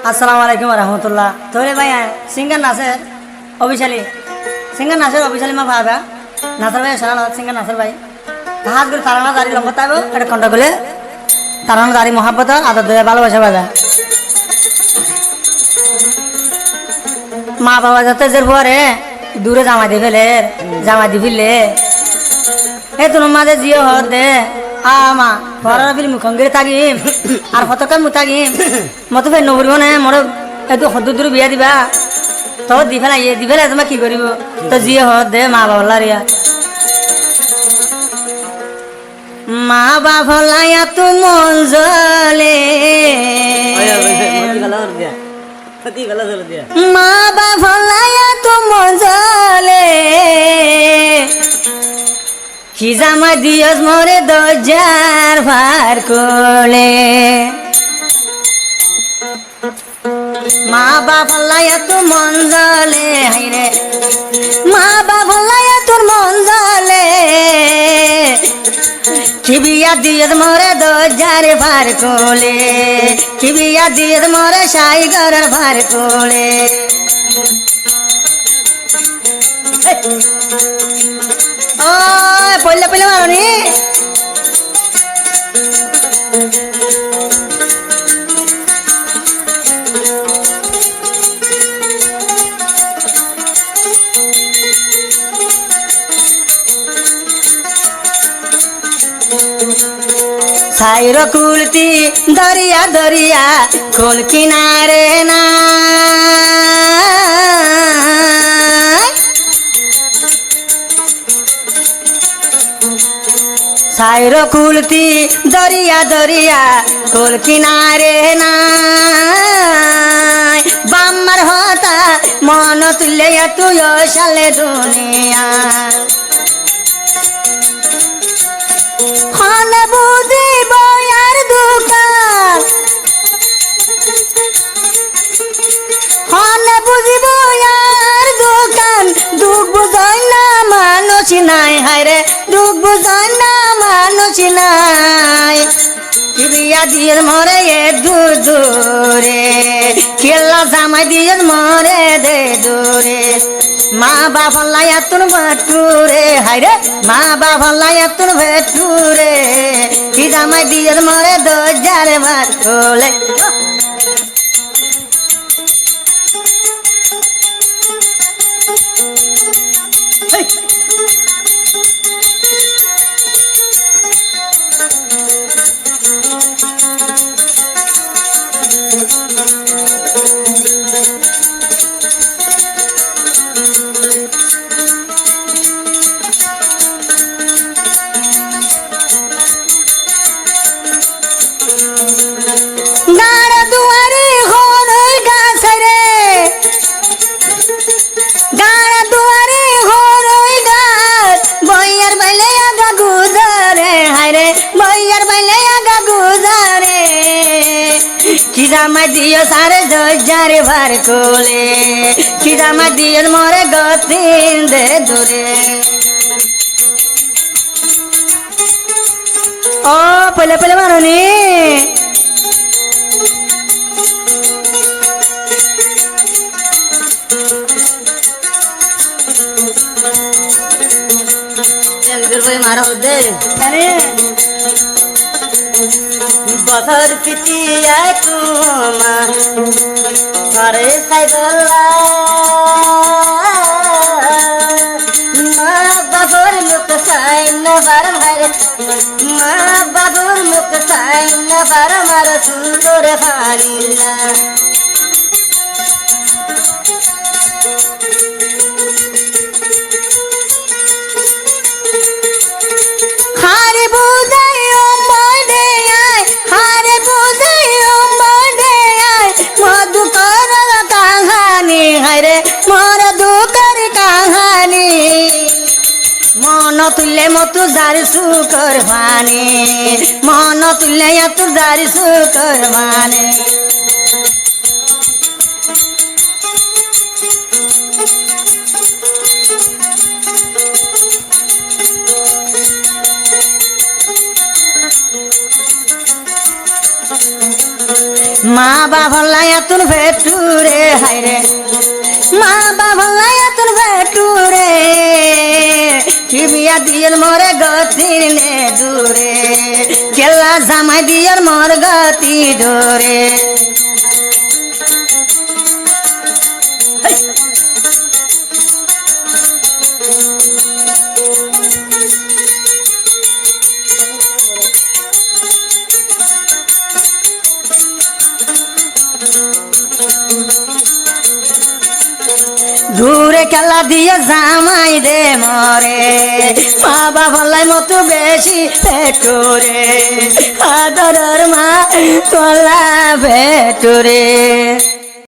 আসসালামু আলাইকুম রহমতুল্লাহ। তোরে ভাই সিঙ্গার নাসের অভিশালী সিঙ্গার নাসের অভিশালী মা ভাবা নাসর ভাই শোনা সিঙ্গার নাসর ভাই হাত করে তারানা দাঁড়ি লম্বা তাইব এটা কন্টা করলে তারানা দাঁড়ি মহাব্বত আদর দেয় ভালোবাসা বাজা মা বাবা যাতে যে পরে দূরে জামাই দি ফেলে জামাই দি ফেললে হে তোমার মাঝে জিও হর দে মা পড়ার ফিল মুখঙ্গিরে থাকিম আর ফতকার মু থাকিম মতো ফের নবরিব না মোর এত সদূর দূর বিয়া দিবা তো দি ফেলাই তোমার কি করিব তো জিও হর দে মা বাবা রিয়া মা বাবা তো মন জলে মা বাবা তো মন জলে কি জামা দিয়স মরে দরজার ভার কোলে মা বাবা তো মন জলে হাইরে মা বাবা তোর মন জলে কি বিয়া দিয়স মরে দরজার ভার কোলে কি বিয়া দিয়স মরে সাই ঘরের ভার কোলে ও পড়লে পড়লে মারনি সাইর কুলতি দরিয়া দরিয়া কোল কিনারে না সাইর কুলতি দরিয়া দরিয়া কোল কিনারে না বাম্মার হতা মন তুলে তুই সালে দুনিয়া খানা বুঝি বয়ার দোকান খানা বুঝি বয়ার দোকান দুঃখ বুঝাই না মানুষ নাই হায়রে দুঃখ বুঝাই না মানুষ নাই কি বিয়া দিয়ে মরে এ দূর দূরে খেলা জামাই দিয়ে মরে দে দূরে মা বাবা লাইয়া তোর ভেটুরে হাইরে মা বাবা লাইয়া তোর ভেটুরে কি জামাই দিয়ে মরে দরজার ভাত কোলে দিও সারে দরজারে ভার কোলে কি জামা দিয়ে মরে গতিন দে দূরে ও পলে পলে মারনি মারা দে বছর পিটিয়া তোমা ঘরে সাইবলা মা বাবুর মুখ সাইন বার মারে মা বাবুর মুখ সাইন বার মার সুন্দর হারিলা মন তুলে মতো জারি সুকর ভানে মন তুলে তোর জারি সুকর ভানে মা বাবা লায়াতুন ভেটুরে হাইরে মা বাবা লায়াতুন ভেটুরে কি বিয়া দিয়ের মরে গতির নে দূরে কেলা জামাই দিয়ের মর গতি দূরে দূরে খেলা দিয়ে জামাই দে মরে মা বাবালাই মতো বেশি পেটুরে আদরের মা তোলা পেটুরে